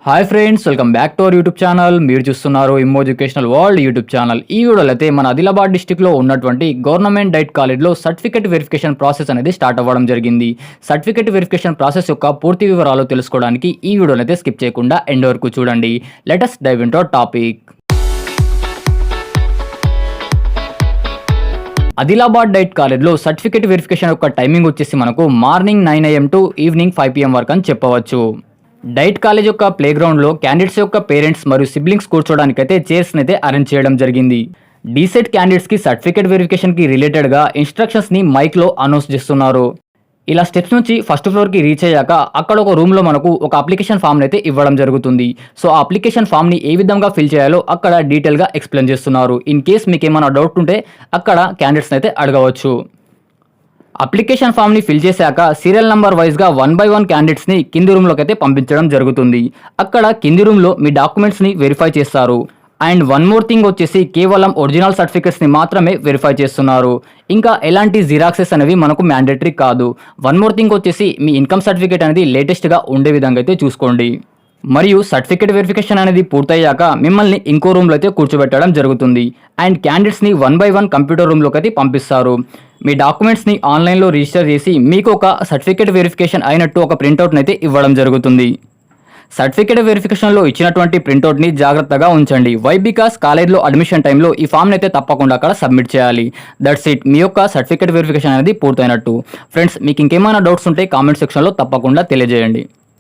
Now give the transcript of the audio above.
Hi friends, welcome back to our YouTube channel. మీరు చూస్తున్నారు ఇమ్మో educational world YouTube channel. ఈ వీడియోలో అయితే మన ఆదిలాబాద్ డిస్టిక్లో ఉన్నటువంటి గవర్నమెంట్ డైట్ కాలేజ్లో సర్టిఫికేట్ వెరిఫికేషన్ ప్రాసెస్ అనేది స్టార్ట్ అవ్వడం జరిగింది. సర్టిఫికేట్ వెరిఫికేషన్ ప్రాసెస్ యొక్క పూర్తి వివరాలు తెలుసుకోవడానికి ఈ వీడియోని అయితే స్కిప్ చేయకుండా ఎండ్ వరకు చూడండి. Let us dive into our topic. Adilabad diet కాలేజ్లో సర్టిఫికేట్ వెరిఫికేషన్ యొక్క టైమింగ్ వచ్చేసి మనకు morning 9 AM to evening 5 PM వరకు అని చెప్పవచ్చు. డైట్ కాలేజ్ యొక్క ప్లేగ్రౌండ్లో క్యాండిడేట్స్ యొక్క పేరెంట్స్ మరియు సిబ్లింగ్స్ కూర్చోవడానికైతే చైర్స్ని అయితే అరేంజ్ చేయడం జరిగింది. డీసెట్ క్యాండిడేట్స్కి సర్టిఫికేట్ వెరిఫికేషన్కి రిలేటెడ్గా ఇన్స్ట్రక్షన్స్ని మైక్లో అనౌన్స్ చేస్తున్నారు. ఇలా స్టెప్స్ నుంచి ఫస్ట్ ఫ్లోర్కి రీచ్ అయ్యాక అక్కడ ఒక రూమ్లో మనకు ఒక అప్లికేషన్ ఫామ్ని అయితే ఇవ్వడం జరుగుతుంది. సో ఆ అప్లికేషన్ ఫామ్ని ఏ విధంగా ఫిల్ చేయాలో అక్కడ డీటెయిల్గా ఎక్స్ప్లెయిన్ చేస్తున్నారు. ఇన్ కేస్ మీకు ఏమైనా డౌట్ ఉంటే అక్కడ క్యాండిడేట్స్ని అయితే అడగవచ్చు. అప్లికేషన్ ఫామ్ని ఫిల్ చేశాక సీరియల్ నెంబర్ వైజ్గా 1 by 1 క్యాండిడేట్స్ని కింది రూమ్లోకి అయితే పంపించడం జరుగుతుంది. అక్కడ కింది రూమ్లో మీ డాక్యుమెంట్స్ని వెరిఫై చేస్తారు. అండ్ వన్ మోర్ థింగ్ వచ్చేసి కేవలం ఒరిజినల్ సర్టిఫికేట్స్ని మాత్రమే వెరిఫై చేస్తున్నారు. ఇంకా ఎలాంటి జిరాక్సెస్ అనేవి మనకు మ్యాండేటరీ కాదు. వన్ మోర్ థింగ్ వచ్చేసి మీ ఇన్కమ్ సర్టిఫికేట్ అనేది లేటెస్ట్గా ఉండే విధంగా అయితే చూసుకోండి. మరియు సర్టిఫికేట్ వెరిఫికేషన్ అనేది పూర్తయ్యాక మిమ్మల్ని ఇంకో రూమ్లో అయితే కూర్చోబెట్టడం జరుగుతుంది. అండ్ క్యాండిడేట్స్ని 1 by 1 కంప్యూటర్ రూమ్లోకి అయితే పంపిస్తారు. మీ డాక్యుమెంట్స్ని ఆన్లైన్లో రిజిస్టర్ చేసి మీకు ఒక సర్టిఫికేట్ వెరిఫికేషన్ అయినట్టు ఒక ప్రింట్అవుట్ని అయితే ఇవ్వడం జరుగుతుంది. సర్టిఫికేట్ వెరిఫికేషన్లో ఇచ్చినటువంటి ప్రింట్అవుట్ని జాగ్రత్తగా ఉంచండి. వై బికాస్ కాలేజ్లో అడ్మిషన్ టైంలో ఈ ఫామ్ని అయితే తప్పకుండా అక్కడ సబ్మిట్ చేయాలి. దట్స్ ఇట్, మీ యొక్క సర్టిఫికేట్ వెరిఫికేషన్ అనేది పూర్తయినట్టు. ఫ్రెండ్స్, మీకు ఇంకేమైనా డౌట్స్ ఉంటే కామెంట్ సెక్షన్లో తప్పకుండా తెలియజేయండి.